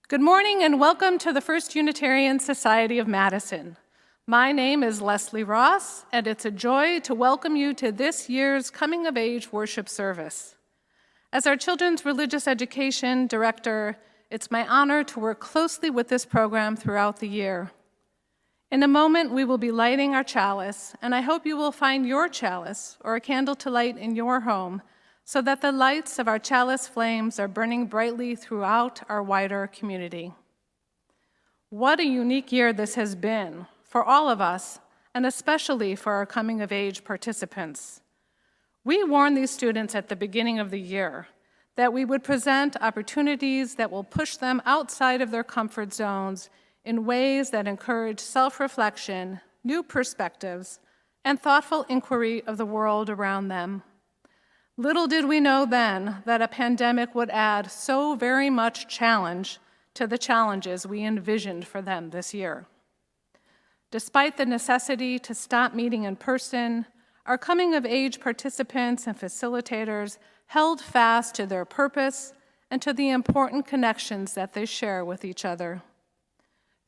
Good morning and welcome to the First Unitarian Society of Madison. My name is Leslie Ross, and it's a joy to welcome you to this year's Coming of Age worship service. As our children's religious education director, it's my honor to work closely with this program throughout the year. In a moment, we will be lighting our chalice, and I hope you will find your chalice or a candle to light in your home so that the lights of our chalice flames are burning brightly throughout our wider community. What a unique year this has been for all of us, and especially for our coming-of-age participants. We warned these students at the beginning of the year that we would present opportunities that will push them outside of their comfort zones in ways that encourage self-reflection, new perspectives, and thoughtful inquiry of the world around them. Little did we know then that a pandemic would add so very much challenge to the challenges we envisioned for them this year. Despite the necessity to stop meeting in person, our coming-of-age participants and facilitators held fast to their purpose and to the important connections that they share with each other.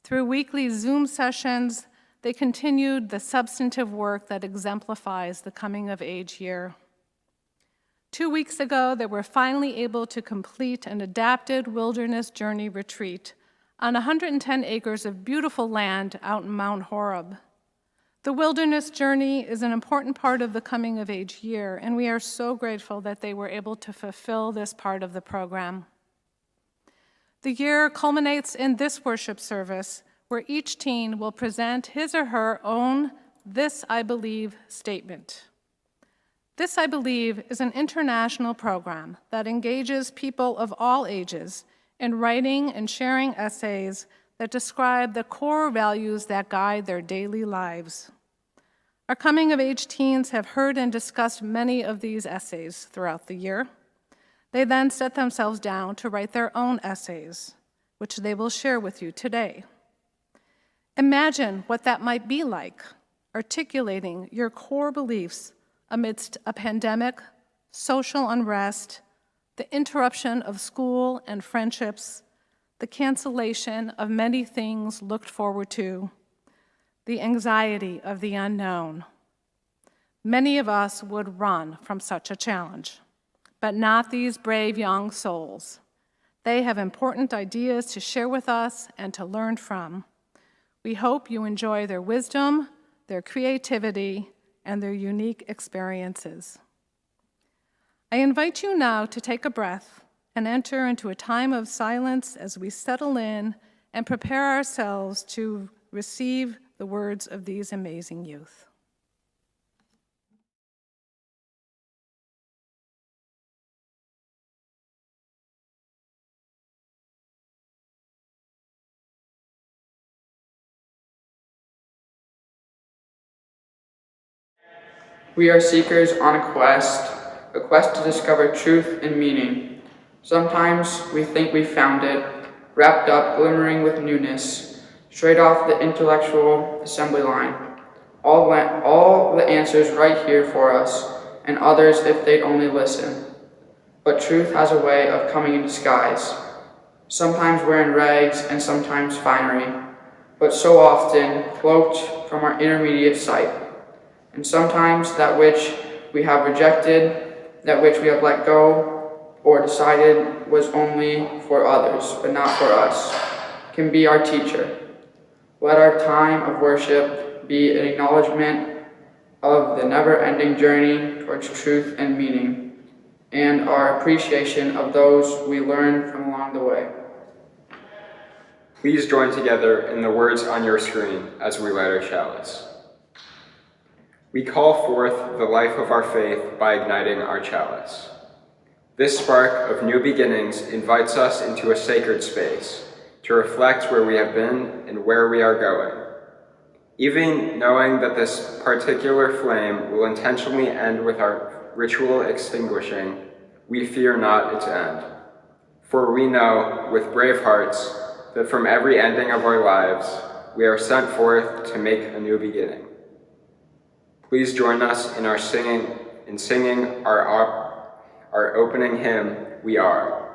Through weekly Zoom sessions, they continued the substantive work that exemplifies the coming-of-age year. 2 weeks ago, they were finally able to complete an adapted wilderness journey retreat on 110 acres of beautiful land out in Mount Horeb. The wilderness journey is an important part of the coming-of-age year, and we are so grateful that they were able to fulfill this part of the program. The year culminates in this worship service, where each teen will present his or her own "This I Believe" statement. This I Believe is an international program that engages people of all ages in writing and sharing essays that describe the core values that guide their daily lives. Our coming-of-age teens have heard and discussed many of these essays throughout the year. They then set themselves down to write their own essays, which they will share with you today. Imagine what that might be like, articulating your core beliefs amidst a pandemic, social unrest, the interruption of school and friendships, the cancellation of many things looked forward to, the anxiety of the unknown. Many of us would run from such a challenge, but not these brave young souls. They have important ideas to share with us and to learn from. We hope you enjoy their wisdom, their creativity, and their unique experiences. I invite you now to take a breath and enter into a time of silence as we settle in and prepare ourselves to receive the words of these amazing youth. We are seekers on a quest to discover truth and meaning. Sometimes we think we found it, wrapped up, glimmering with newness, straight off the intellectual assembly line. All the answers right here for us, and others if they'd only listen. But truth has a way of coming in disguise, sometimes wearing rags and sometimes finery, but so often cloaked from our intermediate sight. And sometimes that which we have rejected, that which we have let go or decided was only for others, but not for us, can be our teacher. Let our time of worship be an acknowledgement of the never-ending journey towards truth and meaning, and our appreciation of those we learn from along the way. Please join together in the words on your screen as we light our chalice. We call forth the life of our faith by igniting our chalice. This spark of new beginnings invites us into a sacred space to reflect where we have been and where we are going. Even knowing that this particular flame will intentionally end with our ritual extinguishing, we fear not its end. For we know, with brave hearts, that from every ending of our lives, we are sent forth to make a new beginning. Please join us in singing our opening hymn, We Are.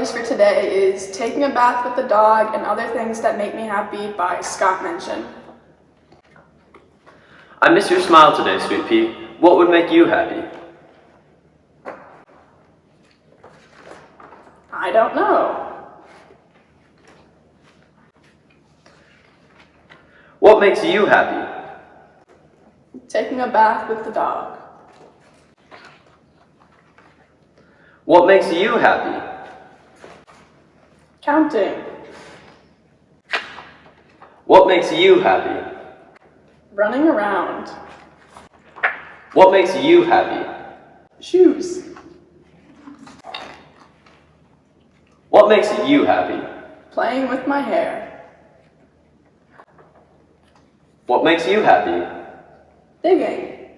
choice for today is Taking a Bath with the Dog and Other Things That Make Me Happy by Scott Mention. I miss your smile today, Sweet Pea. What would make you happy? I don't know. What makes you happy? Taking a bath with the dog. What makes you happy? Counting. What makes you happy? Running around. What makes you happy? Shoes. What makes you happy? Playing with my hair. What makes you happy? Digging.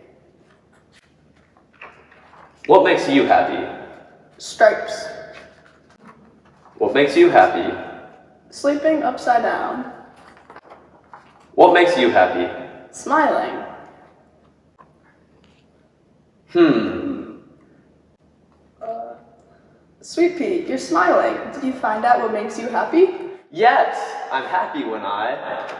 What makes you happy? Stripes. What makes you happy? Sleeping upside down. What makes you happy? Smiling. Sweet Pea, you're smiling. Did you find out what makes you happy? Yes, I'm happy when I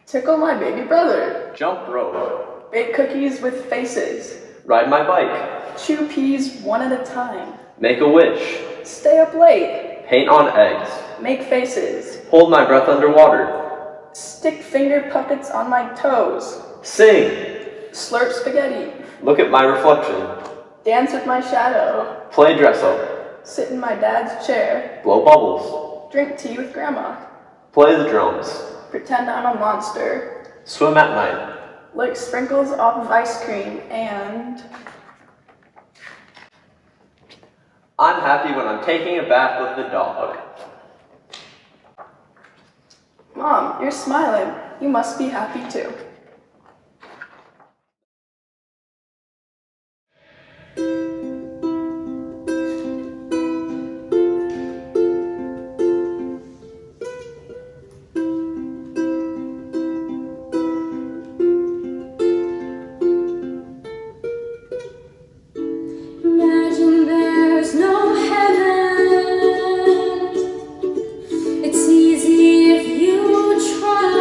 Tickle my baby brother. jump rope, Bake cookies with faces. ride my bike, Chew peas one at a time. make a wish, Stay up late. paint on eggs, Make faces. hold my breath underwater, Stick finger puppets on my toes. sing, Slurp spaghetti. look at my reflection, Dance with my shadow. play dress up, Sit in my dad's chair. blow bubbles, Drink tea with grandma. play the drums, Pretend I'm a monster. swim at night. Lick sprinkles off of ice cream and... I'm happy when I'm taking a bath with the dog. Mom, you're smiling. You must be happy too. Imagine there's no heaven. It's easy if you try.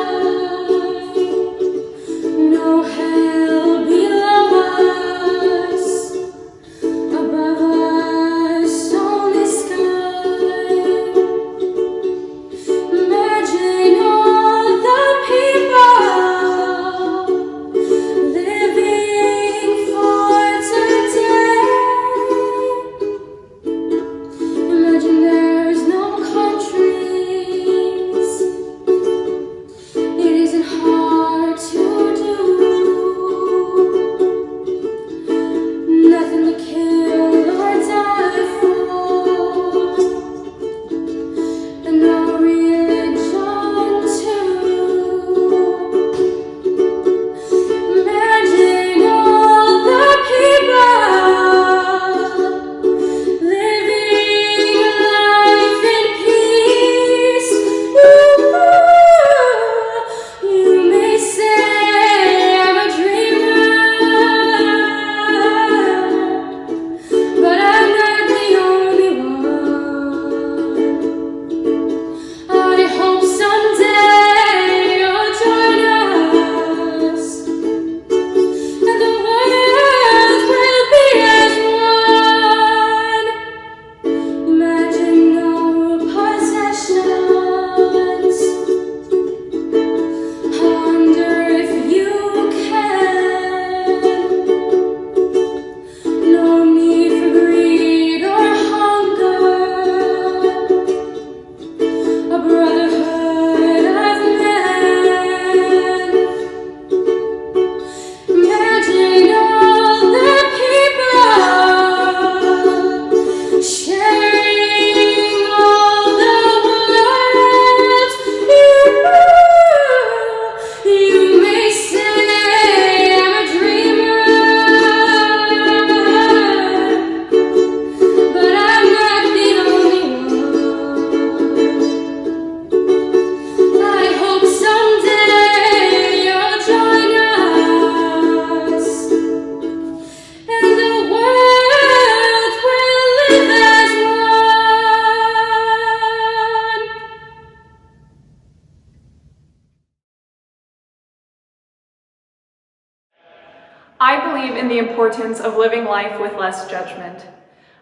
believe in the importance of living life with less judgment.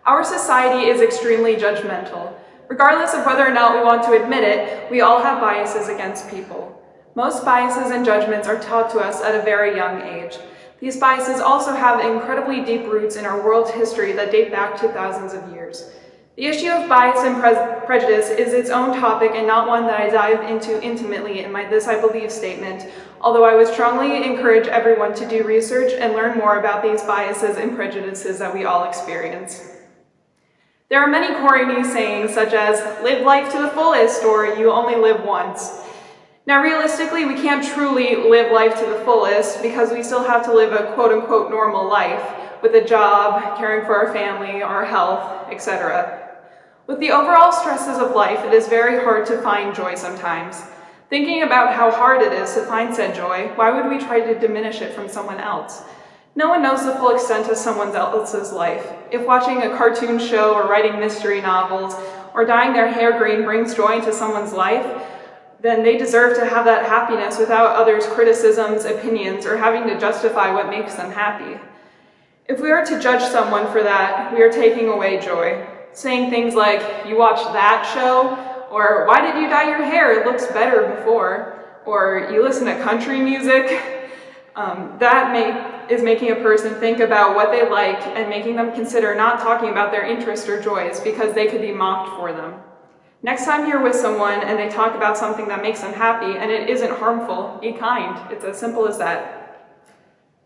Our society is extremely judgmental. Regardless of whether or not we want to admit it, we all have biases against people. Most biases and judgments are taught to us at a very young age. These biases also have incredibly deep roots in our world history that date back to thousands of years. The issue of bias and prejudice is its own topic and not one that I dive into intimately in my This I Believe statement, although I would strongly encourage everyone to do research and learn more about these biases and prejudices that we all experience. There are many corny sayings such as, live life to the fullest, or you only live once. Now realistically, we can't truly live life to the fullest because we still have to live a quote-unquote normal life with a job, caring for our family, our health, etc. With the overall stresses of life, it is very hard to find joy sometimes. Thinking about how hard it is to find said joy, why would we try to diminish it from someone else? No one knows the full extent of someone else's life. If watching a cartoon show or writing mystery novels or dyeing their hair green brings joy into someone's life, then they deserve to have that happiness without others' criticisms, opinions, or having to justify what makes them happy. If we are to judge someone for that, we are taking away joy. Saying things like, you watched that show, or why did you dye your hair? It looks better before, or you listen to country music. That is making a person think about what they like and making them consider not talking about their interests or joys because they could be mocked for them. Next time you're with someone and they talk about something that makes them happy and it isn't harmful, be kind. It's as simple as that.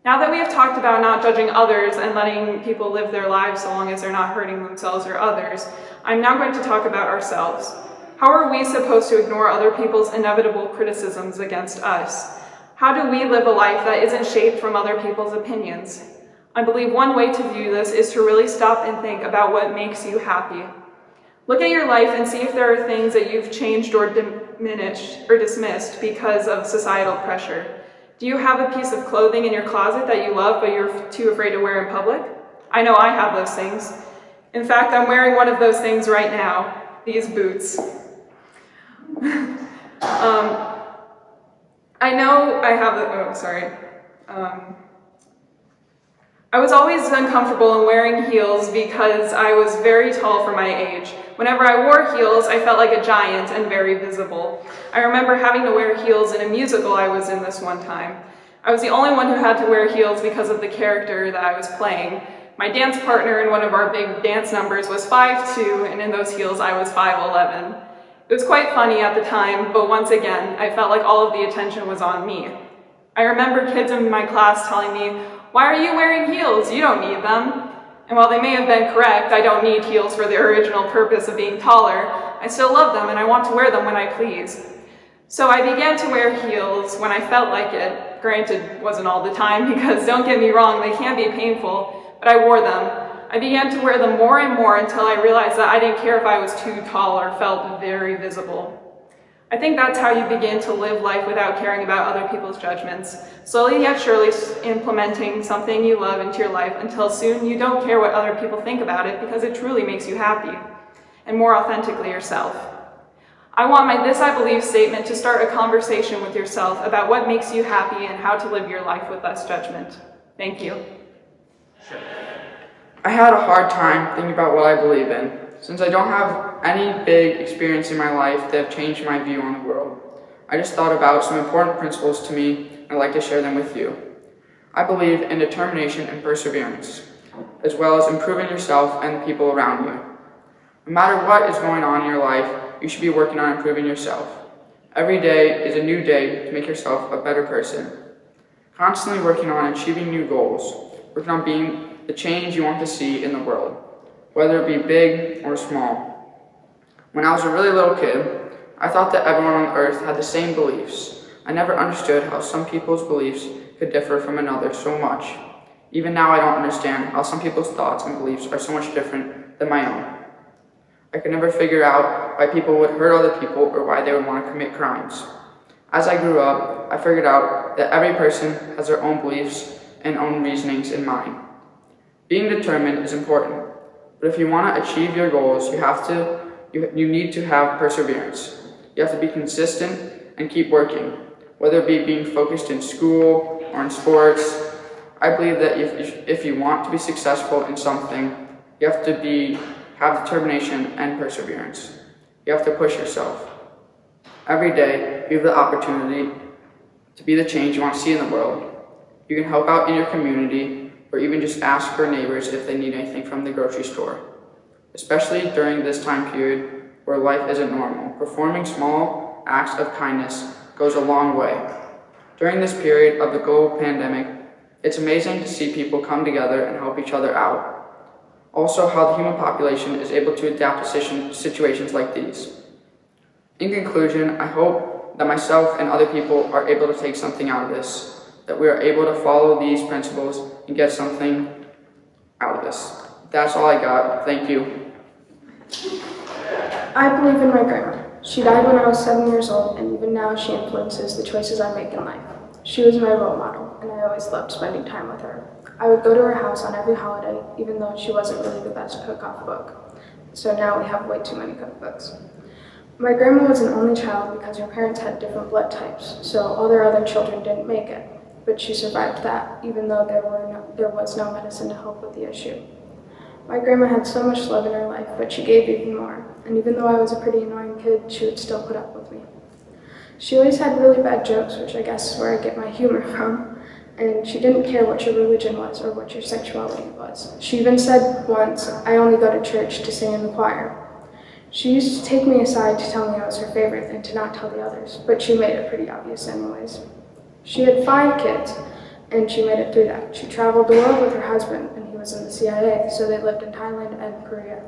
Now that we have talked about not judging others and letting people live their lives so long as they're not hurting themselves or others, I'm now going to talk about ourselves. How are we supposed to ignore other people's inevitable criticisms against us? How do we live a life that isn't shaped from other people's opinions? I believe one way to view this is to really stop and think about what makes you happy. Look at your life and see if there are things that you've changed or diminished or dismissed because of societal pressure. Do you have a piece of clothing in your closet that you love but you're too afraid to wear in public? I know I have those things. In fact, I'm wearing one of those things right now, these boots. I know I have I was always uncomfortable in wearing heels because I was very tall for my age. Whenever I wore heels, I felt like a giant and very visible. I remember having to wear heels in a musical I was in this one time. I was the only one who had to wear heels because of the character that I was playing. My dance partner in one of our big dance numbers was 5'2", and in those heels I was 5'11". It was quite funny at the time, but once again, I felt like all of the attention was on me. I remember kids in my class telling me, "Why are you wearing heels? You don't need them." And while they may have been correct, I don't need heels for the original purpose of being taller, I still love them and I want to wear them when I please. So I began to wear heels when I felt like it. Granted, wasn't all the time because don't get me wrong, they can be painful, but I wore them. I began to wear them more and more until I realized that I didn't care if I was too tall or felt very visible. I think that's how you begin to live life without caring about other people's judgments. Slowly yet surely implementing something you love into your life until soon you don't care what other people think about it because it truly makes you happy and more authentically yourself. I want my This I Believe statement to start a conversation with yourself about what makes you happy and how to live your life with less judgment. Thank you. I had a hard time thinking about what I believe in, since I don't have any big experience in my life that have changed my view on the world. I just thought about some important principles to me, and I'd like to share them with you. I believe in determination and perseverance, as well as improving yourself and the people around you. No matter what is going on in your life, you should be working on improving yourself. Every day is a new day to make yourself a better person. Constantly working on achieving new goals, working on being the change you want to see in the world, whether it be big or small. When I was a really little kid, I thought that everyone on earth had the same beliefs. I never understood how some people's beliefs could differ from another so much. Even now I don't understand how some people's thoughts and beliefs are so much different than my own. I could never figure out why people would hurt other people or why they would want to commit crimes. As I grew up, I figured out that every person has their own beliefs and own reasonings in mind. Being determined is important, but if you want to achieve your goals, you need to have perseverance. You have to be consistent and keep working, whether it be being focused in school or in sports. I believe that if you want to be successful in something, you have to have determination and perseverance. You have to push yourself. Every day, you have the opportunity to be the change you want to see in the world. You can help out in your community, or even just ask your neighbors if they need anything from the grocery store. Especially during this time period where life isn't normal, performing small acts of kindness goes a long way. During this period of the global pandemic, it's amazing to see people come together and help each other out. Also, how the human population is able to adapt to situations like these. In conclusion, I hope that myself and other people are able to take something out of this, that we are able to follow these principles and get something out of this. That's all I got. Thank you. I believe in my grandma. She died when I was 7 years old, and even now she influences the choices I make in life. She was my role model, and I always loved spending time with her. I would go to her house on every holiday, even though she wasn't really the best cook off the book. So now we have way too many cookbooks. My grandma was an only child because her parents had different blood types, so all their other children didn't make it. But she survived that, even though there was no medicine to help with the issue. My grandma had so much love in her life, but she gave even more. And even though I was a pretty annoying kid, she would still put up with me. She always had really bad jokes, which I guess is where I get my humor from. And she didn't care what your religion was or what your sexuality was. She even said once, "I only go to church to sing in the choir." She used to take me aside to tell me I was her favorite and to not tell the others, but she made it pretty obvious anyways. She had 5 kids, and she made it through that. She traveled the world with her husband, and he was in the CIA, so they lived in Thailand and Korea.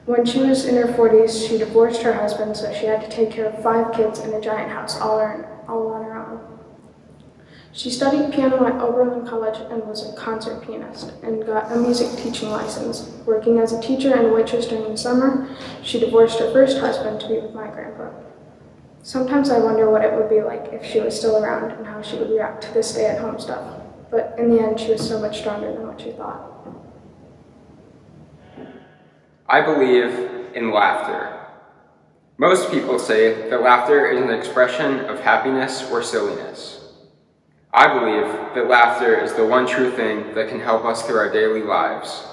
When she was in her 40s, she divorced her husband, so she had to take care of 5 kids in a giant house all on her own. She studied piano at Oberlin College and was a concert pianist and got a music teaching license. Working as a teacher and waitress during the summer, she divorced her first husband to be with my grandpa. Sometimes I wonder what it would be like if she was still around and how she would react to the stay-at-home stuff. But in the end, she was so much stronger than what she thought. I believe in laughter. Most people say that laughter is an expression of happiness or silliness. I believe that laughter is the one true thing that can help us through our daily lives.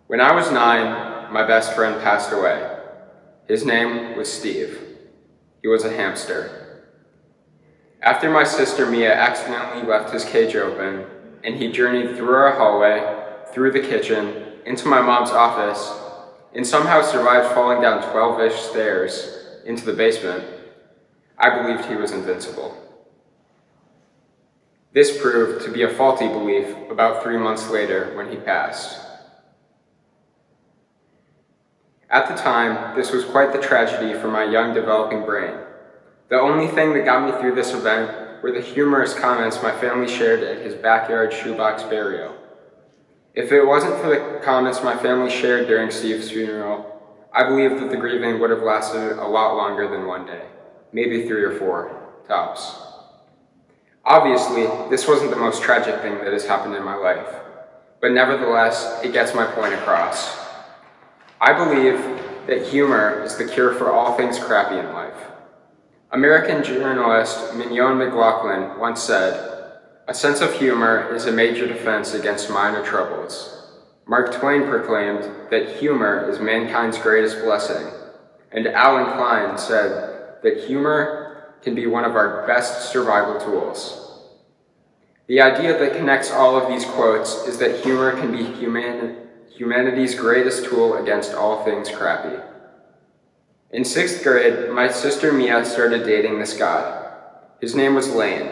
When I was 9, my best friend passed away. His name was Steve. He was a hamster. After my sister Mia accidentally left his cage open, and he journeyed through our hallway, through the kitchen, into my mom's office, and somehow survived falling down 12-ish stairs into the basement, I believed he was invincible. This proved to be a faulty belief about 3 months later when he passed. At the time, this was quite the tragedy for my young developing brain. The only thing that got me through this event were the humorous comments my family shared at his backyard shoebox burial. If it wasn't for the comments my family shared during Steve's funeral, I believe that the grieving would have lasted a lot longer than 1 day, maybe 3 or 4, tops. Obviously, this wasn't the most tragic thing that has happened in my life, but nevertheless, it gets my point across. I believe that humor is the cure for all things crappy in life. American journalist Mignon McLaughlin once said, "A sense of humor is a major defense against minor troubles." Mark Twain proclaimed that humor is mankind's greatest blessing, and Alan Klein said that humor can be one of our best survival tools. The idea that connects all of these quotes is that humor can be humanity's greatest tool against all things crappy. In 6th grade, my sister Mia started dating this guy. His name was Lane.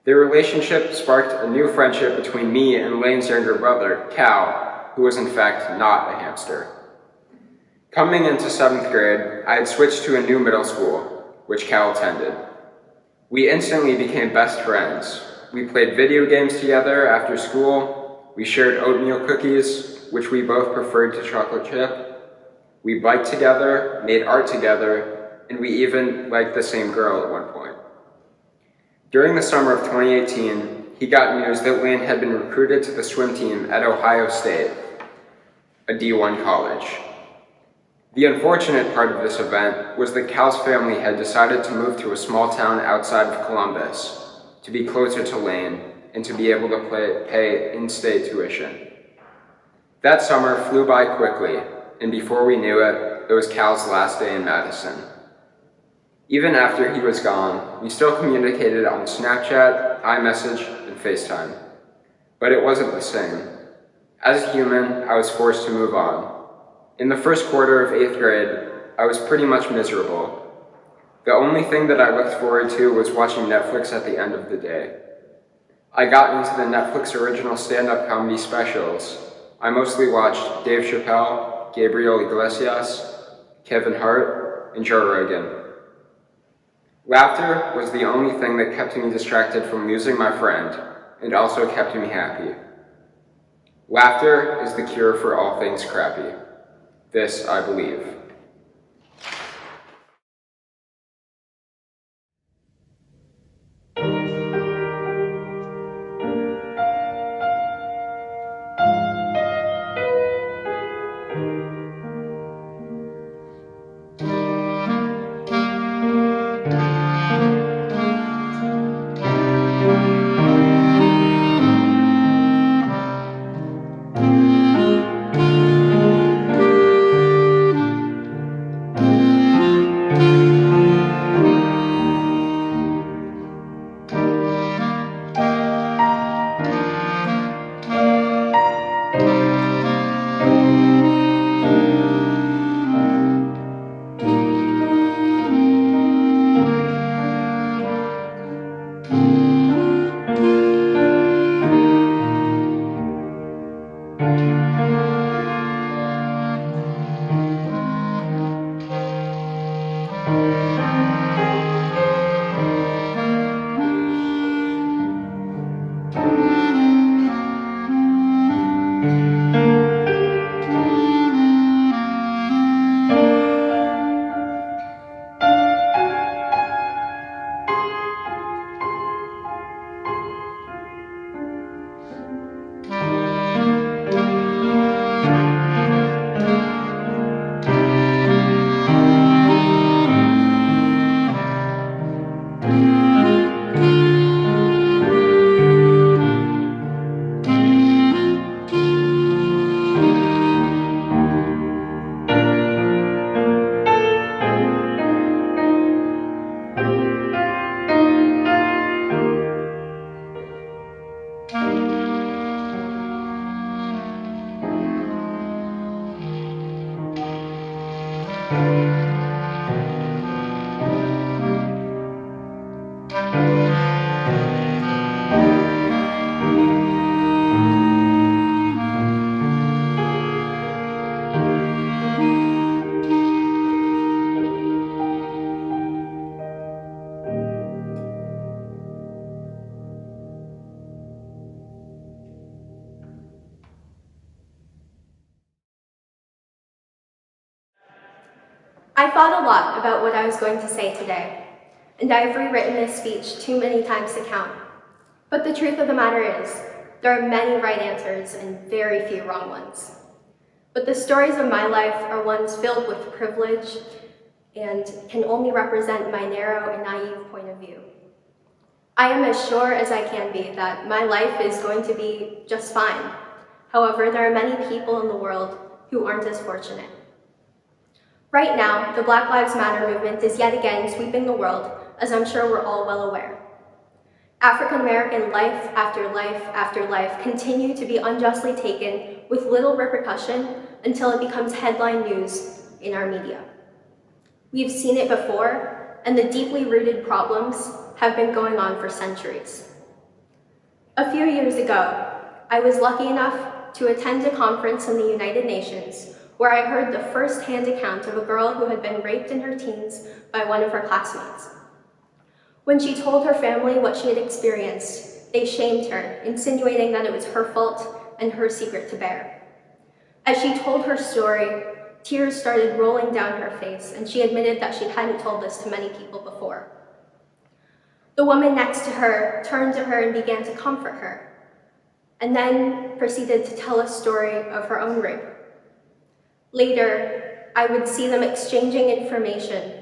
Their relationship sparked a new friendship between me and Lane's younger brother, Cal, who was in fact not a hamster. Coming into 7th grade, I had switched to a new middle school, which Cal attended. We instantly became best friends. We played video games together after school. We shared oatmeal cookies, which we both preferred to chocolate chip. We biked together, made art together, and we even liked the same girl at one point. During the summer of 2018, he got news that Lane had been recruited to the swim team at Ohio State, a D1 college. The unfortunate part of this event was that Cal's family had decided to move to a small town outside of Columbus to be closer to Lane and to be able to pay in-state tuition. That summer flew by quickly, and before we knew it, it was Cal's last day in Madison. Even after he was gone, we still communicated on Snapchat, iMessage, and FaceTime. But it wasn't the same. As a human, I was forced to move on. In the first quarter of 8th grade, I was pretty much miserable. The only thing that I looked forward to was watching Netflix at the end of the day. I got into the Netflix original stand-up comedy specials. I mostly watched Dave Chappelle, Gabriel Iglesias, Kevin Hart, and Joe Rogan. Laughter was the only thing that kept me distracted from losing my friend, and also kept me happy. Laughter is the cure for all things crappy. This I believe. I thought a lot about what I was going to say today, and I have rewritten this speech too many times to count. But the truth of the matter is, there are many right answers and very few wrong ones. But the stories of my life are ones filled with privilege and can only represent my narrow and naive point of view. I am as sure as I can be that my life is going to be just fine. However, there are many people in the world who aren't as fortunate. Right now, the Black Lives Matter movement is yet again sweeping the world, as I'm sure we're all well aware. African American life after life after life continue to be unjustly taken with little repercussion until it becomes headline news in our media. We've seen it before, and the deeply rooted problems have been going on for centuries. A few years ago, I was lucky enough to attend a conference in the United Nations where I heard the first-hand account of a girl who had been raped in her teens by one of her classmates. When she told her family what she had experienced, they shamed her, insinuating that it was her fault and her secret to bear. As she told her story, tears started rolling down her face, and she admitted that she hadn't told this to many people before. The woman next to her turned to her and began to comfort her, and then proceeded to tell a story of her own rape. Later, I would see them exchanging information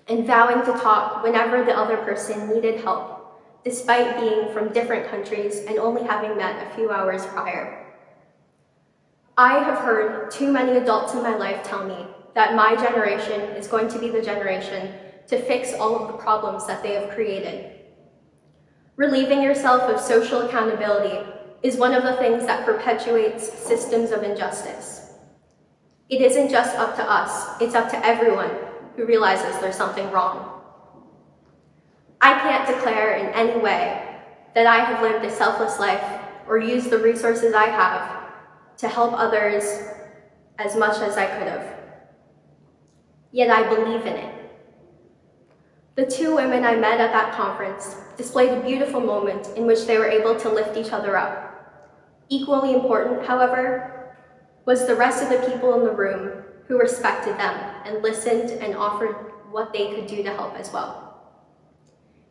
and vowing to talk whenever the other person needed help, despite being from different countries and only having met a few hours prior. I have heard too many adults in my life tell me that my generation is going to be the generation to fix all of the problems that they have created. Relieving yourself of social accountability is one of the things that perpetuates systems of injustice. It isn't just up to us, it's up to everyone who realizes there's something wrong. I can't declare in any way that I have lived a selfless life or used the resources I have to help others as much as I could have. Yet I believe in it. The two women I met at that conference displayed a beautiful moment in which they were able to lift each other up. Equally important, however, was the rest of the people in the room who respected them and listened and offered what they could do to help as well.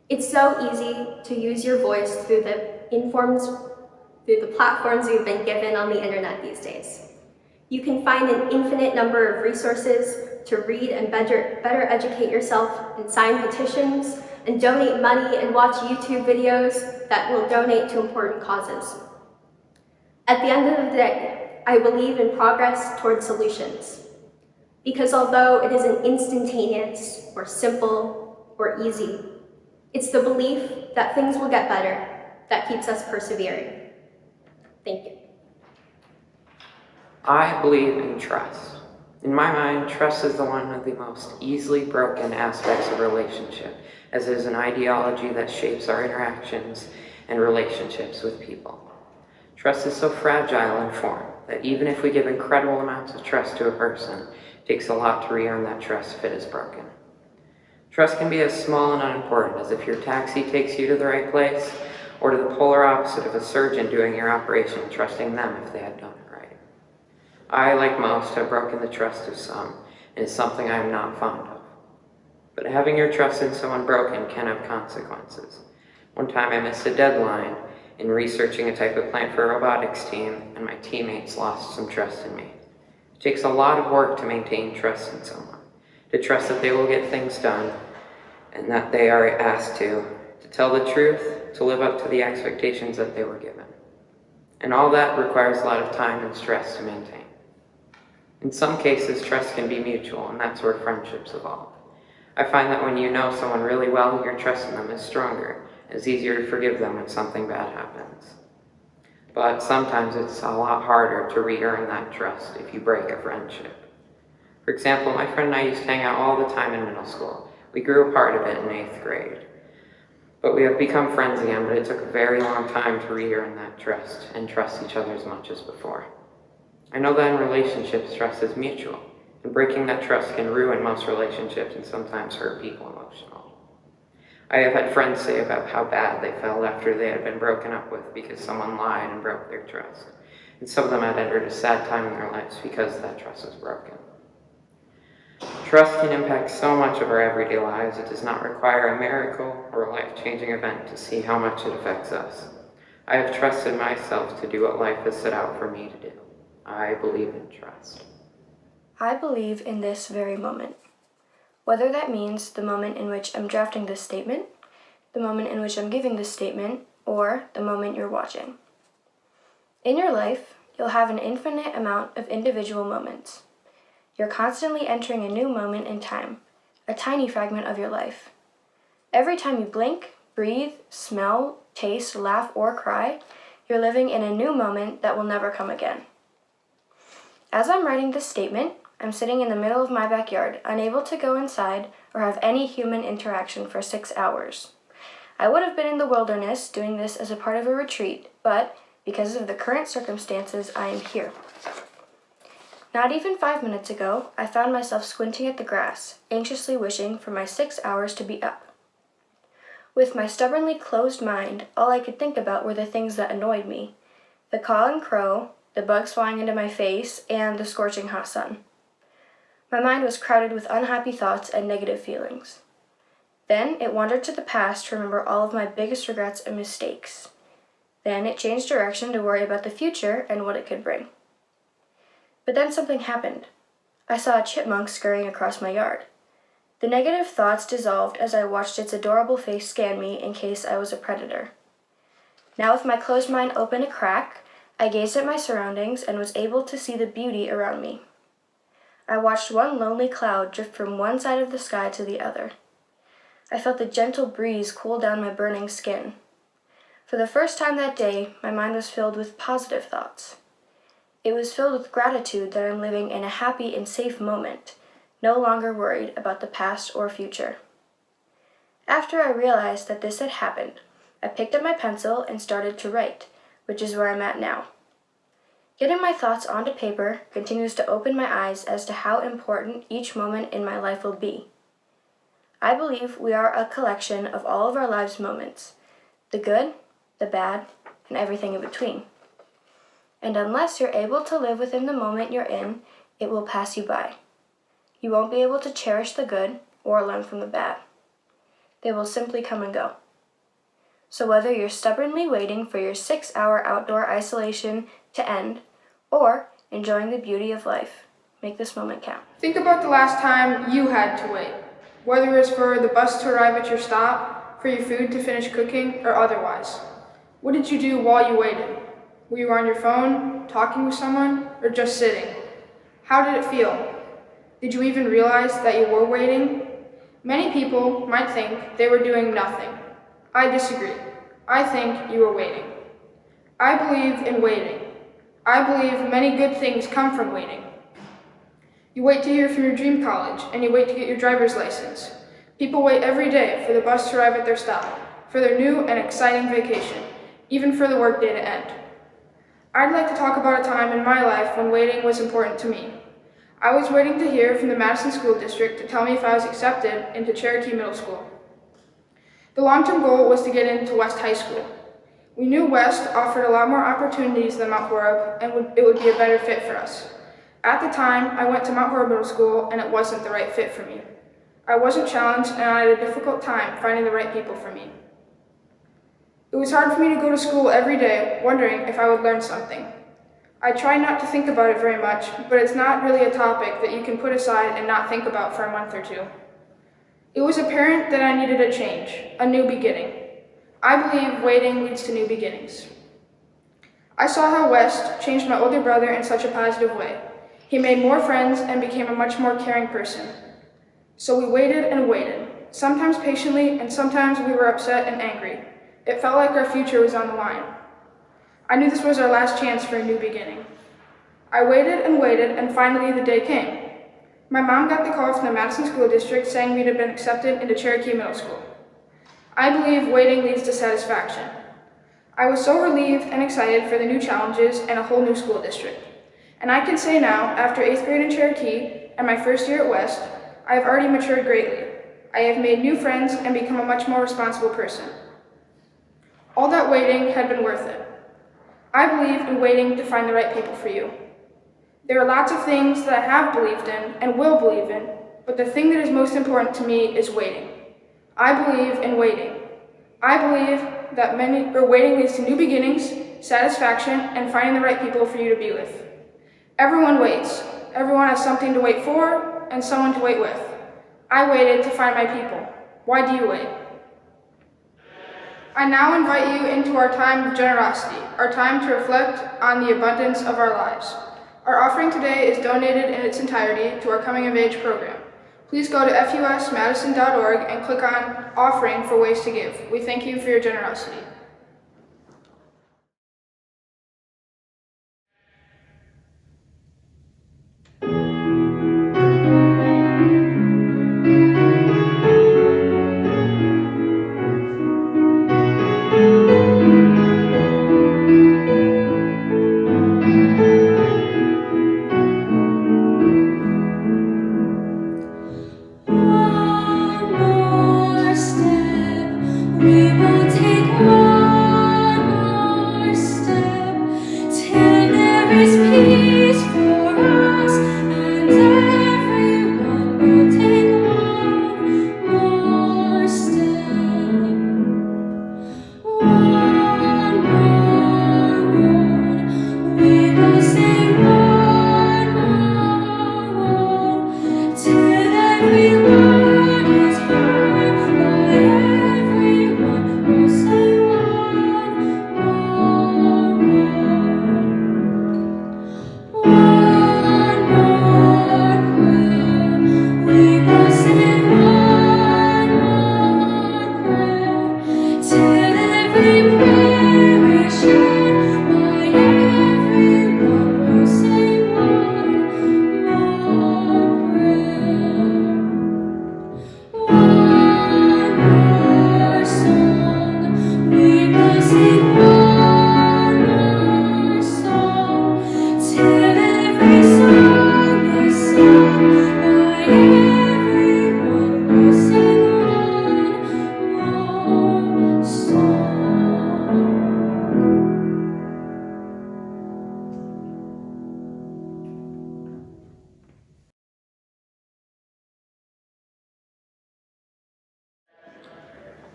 It's so easy to use your voice through the platforms you've been given on the internet these days. You can find an infinite number of resources to read and better educate yourself, and sign petitions, and donate money and watch YouTube videos that will donate to important causes. At the end of the day, I believe in progress towards solutions. Because although it isn't instantaneous or simple or easy, it's the belief that things will get better that keeps us persevering. Thank you. I believe in trust. In my mind, trust is one of the most easily broken aspects of a relationship, as it is an ideology that shapes our interactions and relationships with people. Trust is so fragile in form that even if we give incredible amounts of trust to a person, it takes a lot to re-earn that trust if it is broken. Trust can be as small and unimportant as if your taxi takes you to the right place, or to the polar opposite of a surgeon doing your operation and trusting them if they had done it right. I, like most, have broken the trust of some, and it's something I am not fond of. But having your trust in someone broken can have consequences. One time I missed a deadline in researching a type of plant for a robotics team, and my teammates lost some trust in me. It takes a lot of work to maintain trust in someone, to trust that they will get things done, and that they are asked to tell the truth, to live up to the expectations that they were given. And all that requires a lot of time and stress to maintain. In some cases, trust can be mutual, and that's where friendships evolve. I find that when you know someone really well, your trust in them is stronger. It's easier to forgive them when something bad happens. But sometimes it's a lot harder to re-earn that trust if you break a friendship. For example, my friend and I used to hang out all the time in middle school. We grew apart a bit in 8th grade. But we have become friends again, but it took a very long time to re-earn that trust and trust each other as much as before. I know that in relationships, trust is mutual, and breaking that trust can ruin most relationships and sometimes hurt people emotionally. I have had friends say about how bad they felt after they had been broken up with because someone lied and broke their trust. And some of them had entered a sad time in their lives because that trust was broken. Trust can impact so much of our everyday lives. It does not require a miracle or a life-changing event to see how much it affects us. I have trusted myself to do what life has set out for me to do. I believe in trust. I believe in this very moment. Whether that means the moment in which I'm drafting this statement, the moment in which I'm giving this statement, or the moment you're watching. In your life, you'll have an infinite amount of individual moments. You're constantly entering a new moment in time, a tiny fragment of your life. Every time you blink, breathe, smell, taste, laugh, or cry, you're living in a new moment that will never come again. As I'm writing this statement, I'm sitting in the middle of my backyard, unable to go inside or have any human interaction for 6 hours. I would have been in the wilderness doing this as a part of a retreat, but because of the current circumstances, I am here. Not even 5 minutes ago, I found myself squinting at the grass, anxiously wishing for my 6 hours to be up. With my stubbornly closed mind, all I could think about were the things that annoyed me: the cawing crow, the bugs flying into my face, and the scorching hot sun. My mind was crowded with unhappy thoughts and negative feelings. Then it wandered to the past to remember all of my biggest regrets and mistakes. Then it changed direction to worry about the future and what it could bring. But then something happened. I saw a chipmunk scurrying across my yard. The negative thoughts dissolved as I watched its adorable face scan me in case I was a predator. Now with my closed mind open a crack, I gazed at my surroundings and was able to see the beauty around me. I watched one lonely cloud drift from one side of the sky to the other. I felt the gentle breeze cool down my burning skin. For the first time that day, my mind was filled with positive thoughts. It was filled with gratitude that I'm living in a happy and safe moment, no longer worried about the past or future. After I realized that this had happened, I picked up my pencil and started to write, which is where I'm at now. Getting my thoughts onto paper continues to open my eyes as to how important each moment in my life will be. I believe we are a collection of all of our lives' moments, the good, the bad, and everything in between. And unless you're able to live within the moment you're in, it will pass you by. You won't be able to cherish the good or learn from the bad. They will simply come and go. So whether you're stubbornly waiting for your 6-hour outdoor isolation to end, or enjoying the beauty of life, make this moment count. Think about the last time you had to wait, whether it was for the bus to arrive at your stop, for your food to finish cooking, or otherwise. What did you do while you waited? Were you on your phone, talking with someone, or just sitting? How did it feel? Did you even realize that you were waiting? Many people might think they were doing nothing. I disagree. I think you were waiting. I believe in waiting. I believe many good things come from waiting. You wait to hear from your dream college, and you wait to get your driver's license. People wait every day for the bus to arrive at their stop, for their new and exciting vacation, even for the workday to end. I'd like to talk about a time in my life when waiting was important to me. I was waiting to hear from the Madison School District to tell me if I was accepted into Cherokee Middle School. The long-term goal was to get into West High School. We knew West offered a lot more opportunities than Mount Horeb, and it would be a better fit for us. At the time, I went to Mount Horeb Middle School, and it wasn't the right fit for me. I wasn't challenged, and I had a difficult time finding the right people for me. It was hard for me to go to school every day, wondering if I would learn something. I try not to think about it very much, but it's not really a topic that you can put aside and not think about for a month or two. It was apparent that I needed a change, a new beginning. I believe waiting leads to new beginnings. I saw how West changed my older brother in such a positive way. He made more friends and became a much more caring person. So we waited and waited, sometimes patiently and sometimes we were upset and angry. It felt like our future was on the line. I knew this was our last chance for a new beginning. I waited and finally the day came. My mom got the call from the Madison School District saying we'd have been accepted into Cherokee Middle School. I believe waiting leads to satisfaction. I was so relieved and excited for the new challenges and a whole new school district. And I can say now, after 8th grade in Cherokee and my first year at West, I have already matured greatly. I have made new friends and become a much more responsible person. All that waiting had been worth it. I believe in waiting to find the right people for you. There are lots of things that I have believed in and will believe in, but the thing that is most important to me is waiting. I believe in waiting. I believe that waiting leads to new beginnings, satisfaction, and finding the right people for you to be with. Everyone waits. Everyone has something to wait for and someone to wait with. I waited to find my people. Why do you wait? I now invite you into our time of generosity, our time to reflect on the abundance of our lives. Our offering today is donated in its entirety to our Coming of Age program. Please go to fusmadison.org and click on Offering for ways to give. We thank you for your generosity. One more step, we will take one.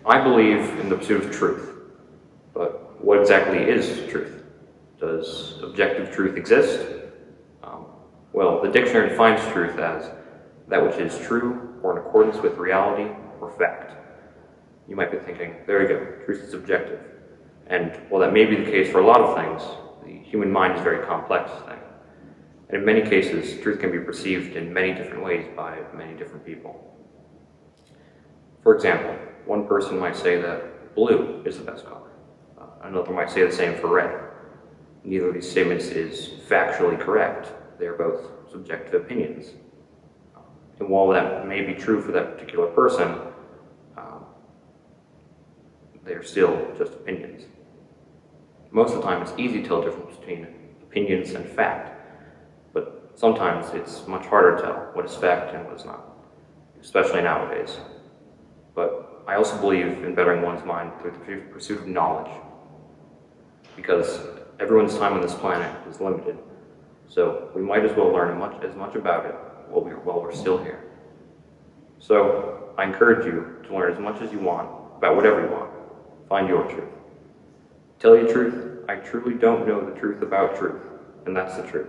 I believe in the pursuit of truth, but what exactly is truth? Does objective truth exist? Well, the dictionary defines truth as that which is true or in accordance with reality or fact. You might be thinking, there you go, truth is objective. And while that may be the case for a lot of things, the human mind is a very complex thing. And in many cases, truth can be perceived in many different ways by many different people. For example, one person might say that blue is the best color. Another might say the same for red. Neither of these statements is factually correct. They are both subjective opinions. And while that may be true for that particular person, they're still just opinions. Most of the time, it's easy to tell the difference between opinions and fact, but sometimes it's much harder to tell what is fact and what is not, especially nowadays. But I also believe in bettering one's mind through the pursuit of knowledge, because everyone's time on this planet is limited, so we might as well learn as much about it while we're still here. So I encourage you to learn as much as you want about whatever you want. Find your truth. To tell you the truth, I truly don't know the truth about truth, and that's the truth.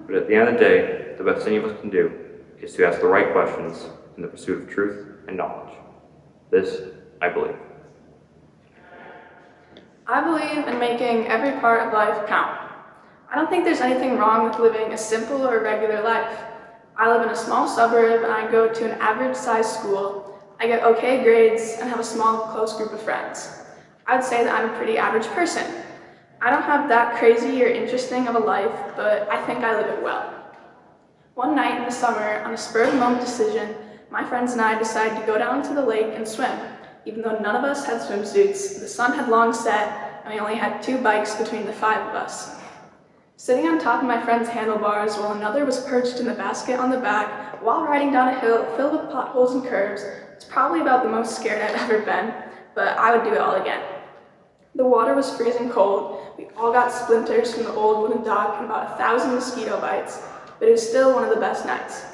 But at the end of the day, the best any of us can do is to ask the right questions in the pursuit of truth and knowledge. This, I believe. I believe in making every part of life count. I don't think there's anything wrong with living a simple or regular life. I live in a small suburb and I go to an average-sized school. I get okay grades and have a small, close group of friends. I'd say that I'm a pretty average person. I don't have that crazy or interesting of a life, but I think I live it well. One night in the summer, on a spur-of-the-moment decision, my friends and I decided to go down to the lake and swim. Even though none of us had swimsuits, the sun had long set, and we only had 2 bikes between the 5 of us. Sitting on top of my friend's handlebars while another was perched in the basket on the back while riding down a hill filled with potholes and curves, it's probably about the most scared I've ever been, but I would do it all again. The water was freezing cold, we all got splinters from the old wooden dock and about 1,000 mosquito bites, but it was still one of the best nights.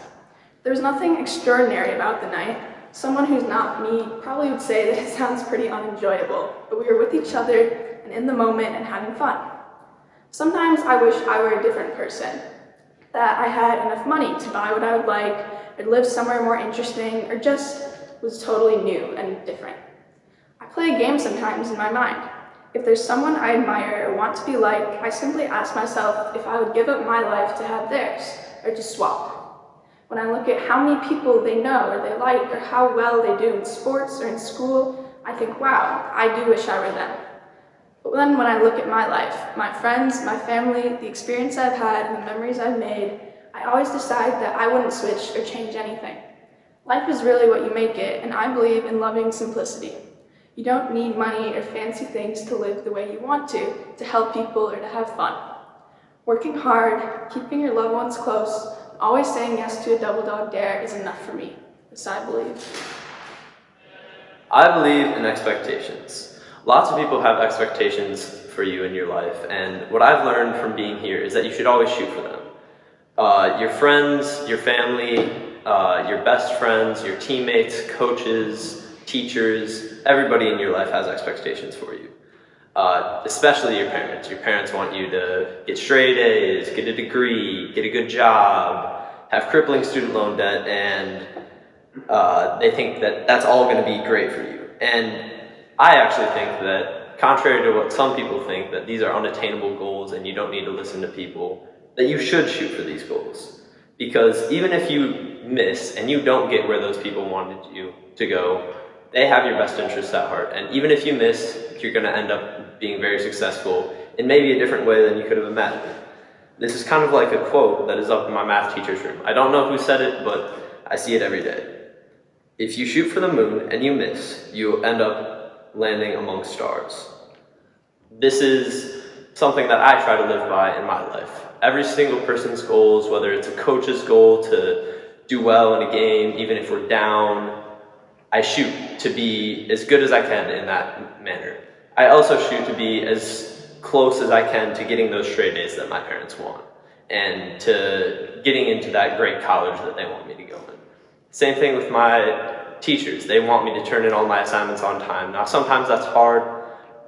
There was nothing extraordinary about the night. Someone who's not me probably would say that it sounds pretty unenjoyable, but we were with each other and in the moment and having fun. Sometimes I wish I were a different person, that I had enough money to buy what I would like, or live somewhere more interesting, or just was totally new and different. I play a game sometimes in my mind. If there's someone I admire or want to be like, I simply ask myself if I would give up my life to have theirs, or to swap. When I look at how many people they know or they like, or how well they do in sports or in school, I think, wow, I do wish I were them. But then when I look at my life, my friends, my family, the experience I've had, and the memories I've made, I always decide that I wouldn't switch or change anything. Life is really what you make it, and I believe in loving simplicity. You don't need money or fancy things to live the way you want to help people or to have fun. Working hard, keeping your loved ones close, always saying yes to a double dog dare is enough for me. This I believe. I believe in expectations. Lots of people have expectations for you in your life, and what I've learned from being here is that you should always shoot for them. Your friends, your family, your best friends, your teammates, coaches, teachers, everybody in your life has expectations for you. Especially your parents. Your parents want you to get straight A's, get a degree, get a good job, have crippling student loan debt, and they think that that's all going to be great for you. And I actually think that, contrary to what some people think, that these are unattainable goals and you don't need to listen to people, that you should shoot for these goals. Because even if you miss and you don't get where those people wanted you to go, they have your best interests at heart. And even if you miss, you're going to end up being very successful in maybe a different way than you could have imagined. This is kind of like a quote that is up in my math teacher's room. I don't know who said it, but I see it every day. If you shoot for the moon and you miss, you'll end up landing amongst stars. This is something that I try to live by in my life. Every single person's goals, whether it's a coach's goal to do well in a game, even if we're down, I shoot to be as good as I can in that manner. I also shoot to be as close as I can to getting those straight A's that my parents want, and to getting into that great college that they want me to go in. Same thing with my teachers. They want me to turn in all my assignments on time. Now, sometimes that's hard,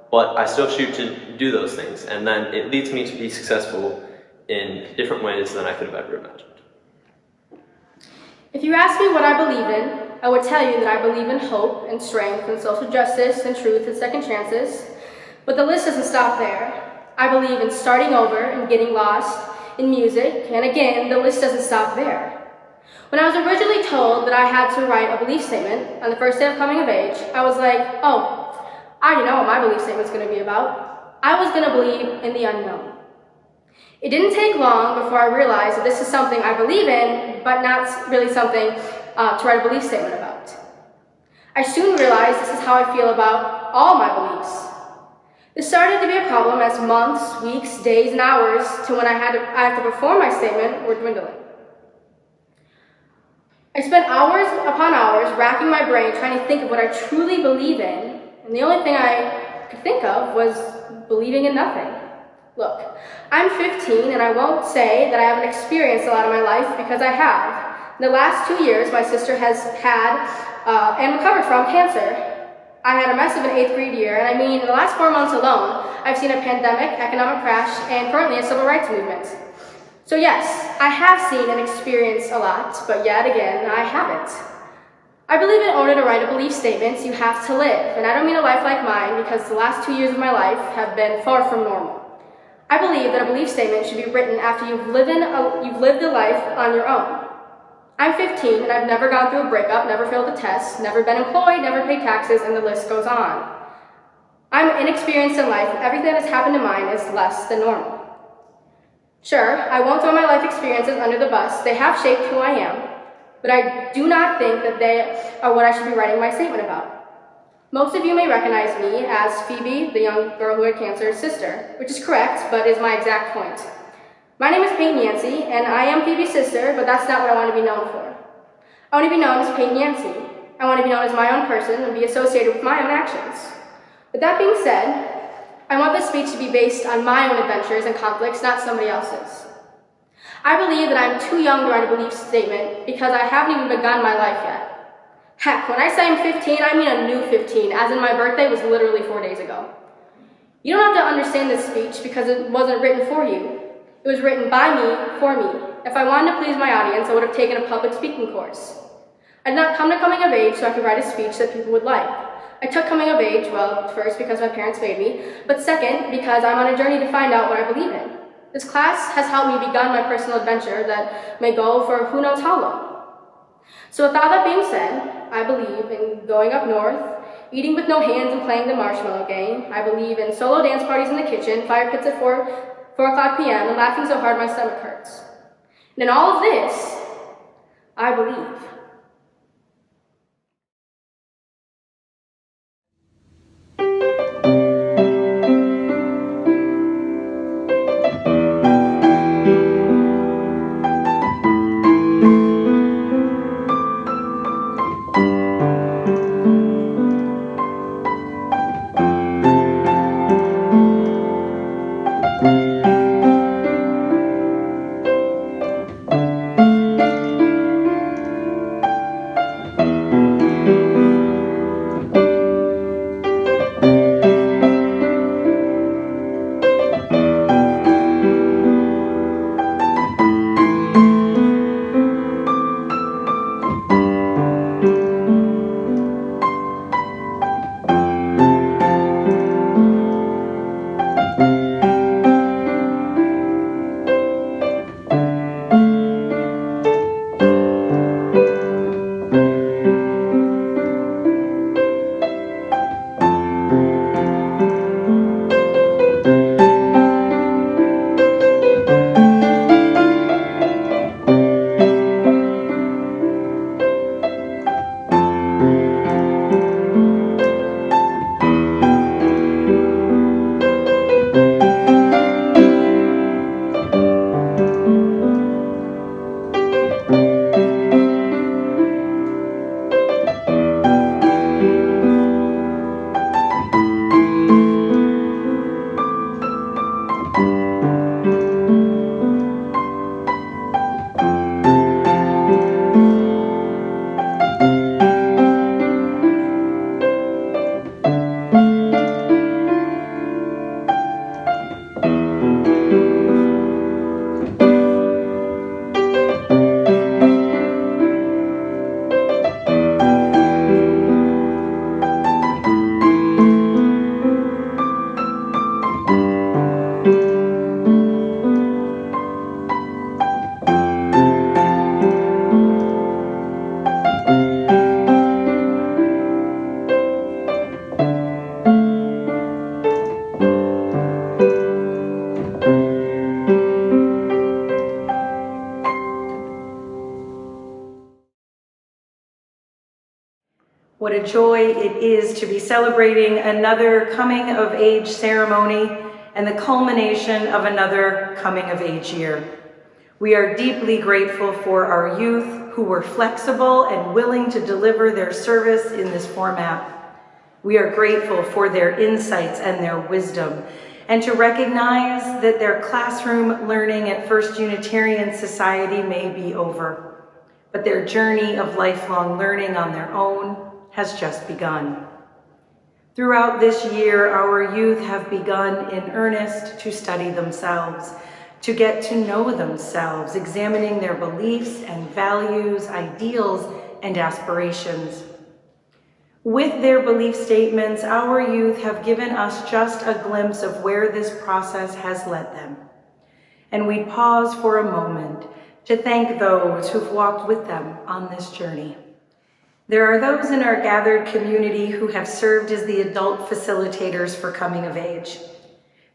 but I still shoot to do those things, and then it leads me to be successful in different ways than I could have ever imagined. If you ask me what I believe in, I would tell you that I believe in hope and strength and social justice and truth and second chances, but the list doesn't stop there. I believe in starting over and getting lost, in music, and again, the list doesn't stop there. When I was originally told that I had to write a belief statement on the first day of coming of age, I was like, oh, I already know what my belief statement's going to be about. I was going to believe in the unknown. It didn't take long before I realized that this is something I believe in, but not really something to write a belief statement about. I soon realized this is how I feel about all my beliefs. This started to be a problem as months, weeks, days, and hours to when I have to perform my statement were dwindling. I spent hours upon hours racking my brain trying to think of what I truly believe in, and the only thing I could think of was believing in nothing. Look, I'm 15, and I won't say that I haven't experienced a lot of my life because I have. In the last 2 years, my sister has had and recovered from cancer. I had a mess of an 8th grade year, and I mean, in the last 4 months alone, I've seen a pandemic, economic crash, and currently a civil rights movement. So yes, I have seen and experienced a lot, but yet again, I haven't. I believe in order to write a belief statement, you have to live, and I don't mean a life like mine because the last 2 years of my life have been far from normal. I believe that a belief statement should be written after you've lived a life on your own. I'm 15 and I've never gone through a breakup, never failed a test, never been employed, never paid taxes, and the list goes on. I'm inexperienced in life and everything that has happened to mine is less than normal. Sure, I won't throw my life experiences under the bus, they have shaped who I am, but I do not think that they are what I should be writing my statement about. Most of you may recognize me as Phoebe, the young girl who had cancer's sister, which is correct, but is my exact point. My name is Peyton Yancey, and I am Phoebe's sister, but that's not what I want to be known for. I want to be known as Peyton Yancey. I want to be known as my own person and be associated with my own actions. With that being said, I want this speech to be based on my own adventures and conflicts, not somebody else's. I believe that I'm too young to write a belief statement because I haven't even begun my life yet. Heck, when I say I'm 15, I mean a new 15, as in my birthday was literally 4 days ago. You don't have to understand this speech because it wasn't written for you. It was written by me, for me. If I wanted to please my audience, I would have taken a public speaking course. I did not come to coming of age so I could write a speech that people would like. I took coming of age, well, first because my parents made me, but second because I'm on a journey to find out what I believe in. This class has helped me begin my personal adventure that may go for who knows how long. So with all that being said, I believe in going up north, eating with no hands and playing the marshmallow game. I believe in solo dance parties in the kitchen, fire pits at 4 o'clock p.m., and laughing so hard my stomach hurts. And in all of this, I believe. a joy it is to be celebrating another coming of age ceremony and the culmination of another coming of age year. We are deeply grateful for our youth who were flexible and willing to deliver their service in this format. We are grateful for their insights and their wisdom, and to recognize that their classroom learning at First Unitarian Society may be over, but their journey of lifelong learning on their own has just begun. Throughout this year, our youth have begun in earnest to study themselves, to get to know themselves, examining their beliefs and values, ideals, and aspirations. With their belief statements, our youth have given us just a glimpse of where this process has led them. And we pause for a moment to thank those who've walked with them on this journey. There are those in our gathered community who have served as the adult facilitators for coming of age.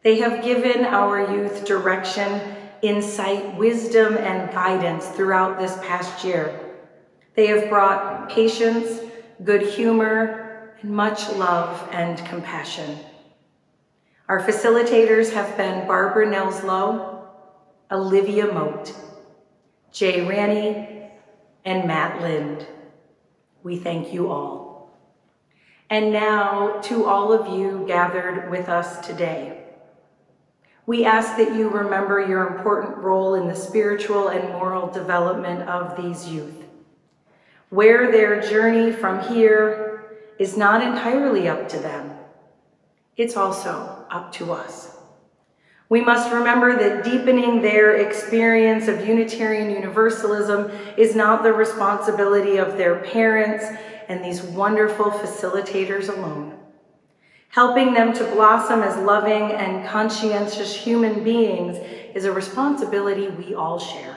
They have given our youth direction, insight, wisdom, and guidance throughout this past year. They have brought patience, good humor, and much love and compassion. Our facilitators have been Barbara Nelslow, Olivia Moat, Jay Ranney, and Matt Lind. We thank you all. And now to all of you gathered with us today. We ask that you remember your important role in the spiritual and moral development of these youth. Where their journey from here is not entirely up to them, it's also up to us. We must remember that deepening their experience of Unitarian Universalism is not the responsibility of their parents and these wonderful facilitators alone. Helping them to blossom as loving and conscientious human beings is a responsibility we all share.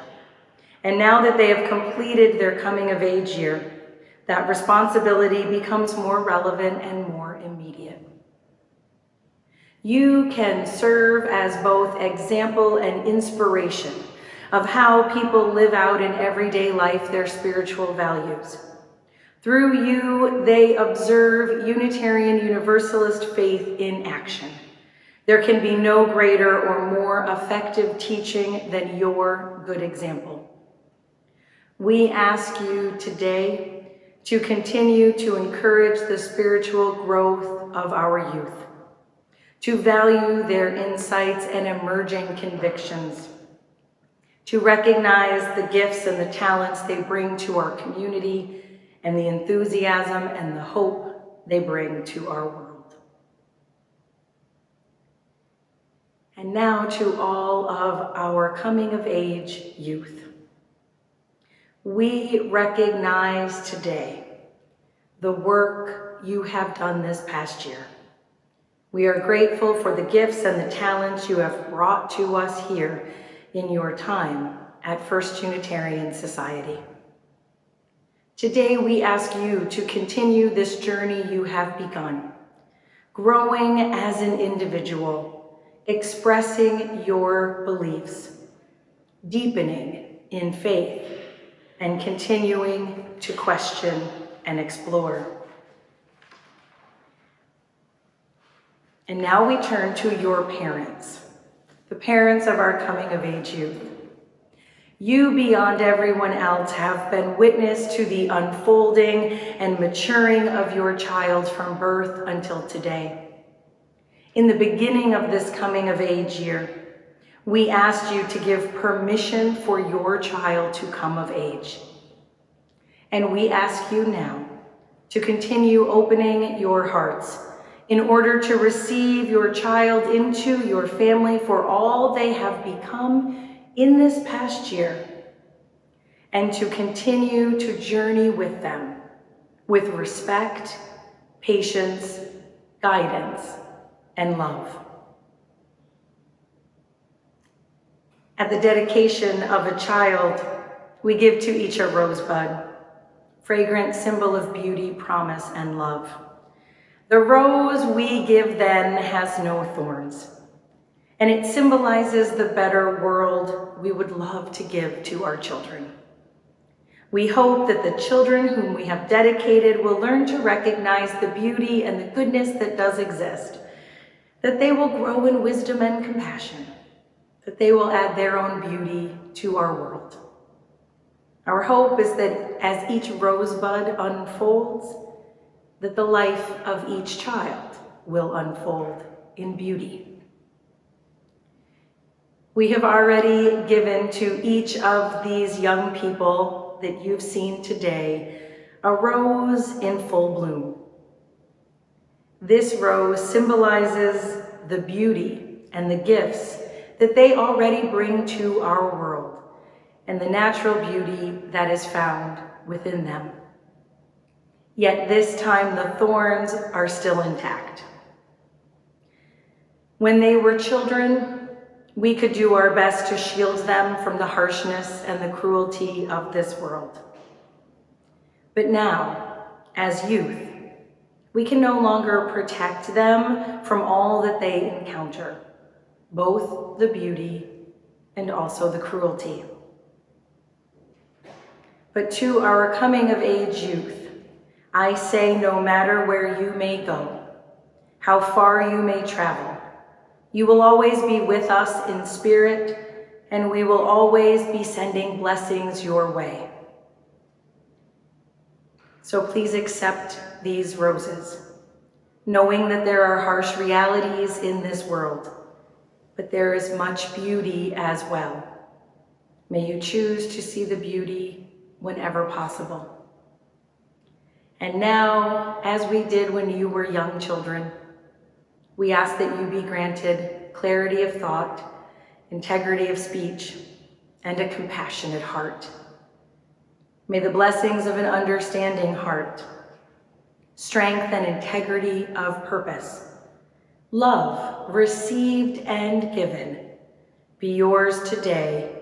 And now that they have completed their coming of age year, that responsibility becomes more relevant and more immediate. You can serve as both example and inspiration of how people live out in everyday life their spiritual values. Through you, they observe Unitarian Universalist faith in action. There can be no greater or more effective teaching than your good example. We ask you today to continue to encourage the spiritual growth of our youth, to value their insights and emerging convictions, to recognize the gifts and the talents they bring to our community and the enthusiasm and the hope they bring to our world. And now to all of our coming of age youth. We recognize today the work you have done this past year. We are grateful for the gifts and the talents you have brought to us here in your time at First Unitarian Society. Today, we ask you to continue this journey you have begun, growing as an individual, expressing your beliefs, deepening in faith, and continuing to question and explore. And now we turn to your parents, the parents of our coming of age youth. You, beyond everyone else, have been witness to the unfolding and maturing of your child from birth until today. In the beginning of this coming of age year, we asked you to give permission for your child to come of age. And we ask you now to continue opening your hearts in order to receive your child into your family for all they have become in this past year, and to continue to journey with them with respect, patience, guidance, and love. At the dedication of a child, we give to each a rosebud, fragrant symbol of beauty, promise, and love. The rose we give then has no thorns, and it symbolizes the better world we would love to give to our children. We hope that the children whom we have dedicated will learn to recognize the beauty and the goodness that does exist, that they will grow in wisdom and compassion, that they will add their own beauty to our world. Our hope is that as each rosebud unfolds, that the life of each child will unfold in beauty. We have already given to each of these young people that you've seen today a rose in full bloom. This rose symbolizes the beauty and the gifts that they already bring to our world and the natural beauty that is found within them. Yet this time the thorns are still intact. When they were children, we could do our best to shield them from the harshness and the cruelty of this world. But now, as youth, we can no longer protect them from all that they encounter, both the beauty and also the cruelty. But to our coming of age youth, I say no matter where you may go, how far you may travel, you will always be with us in spirit, and we will always be sending blessings your way. So please accept these roses, knowing that there are harsh realities in this world, but there is much beauty as well. May you choose to see the beauty whenever possible. And now, as we did when you were young children, we ask that you be granted clarity of thought, integrity of speech, and a compassionate heart. May the blessings of an understanding heart, strength and integrity of purpose, love received and given, be yours today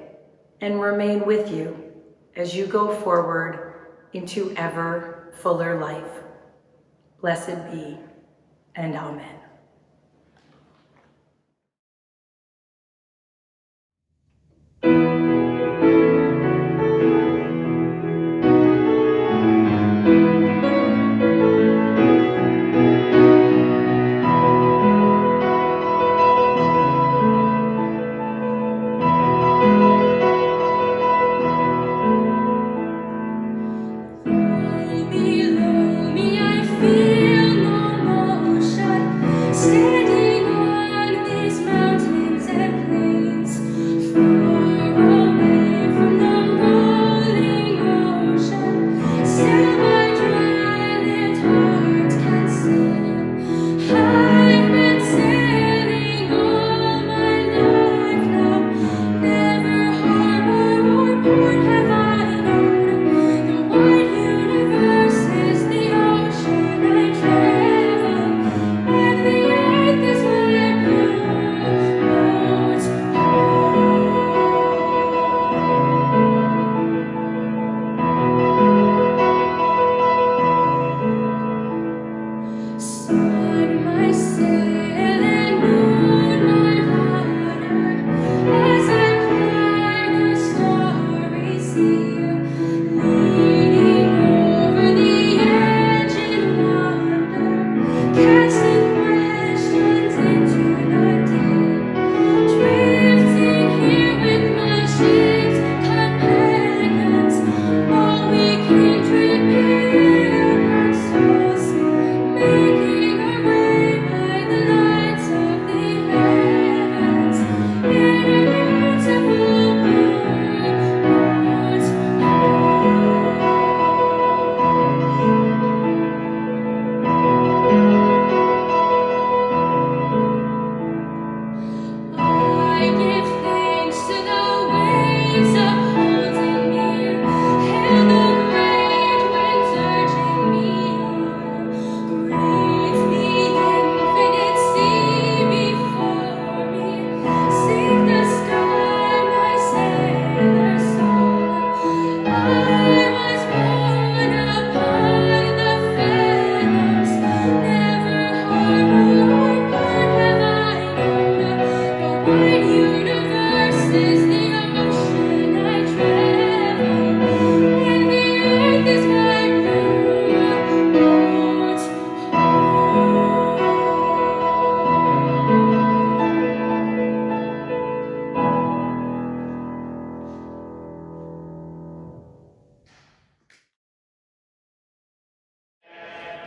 and remain with you as you go forward into ever fuller life. Blessed be, and amen.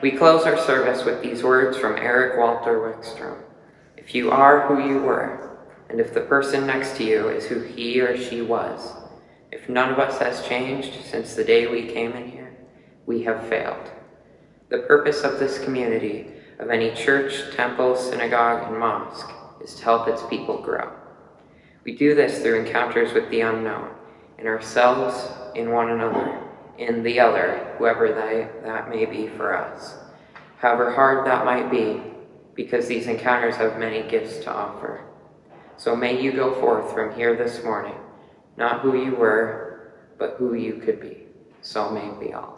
We close our service with these words from Eric Walter Wickstrom. If you are who you were, and if the person next to you is who he or she was, if none of us has changed since the day we came in here, we have failed. The purpose of this community, of any church, temple, synagogue, and mosque, is to help its people grow. We do this through encounters with the unknown, in ourselves, in one another, in the other, whoever that may be for us. However hard that might be, because these encounters have many gifts to offer. So may you go forth from here this morning, not who you were, but who you could be. So may we all.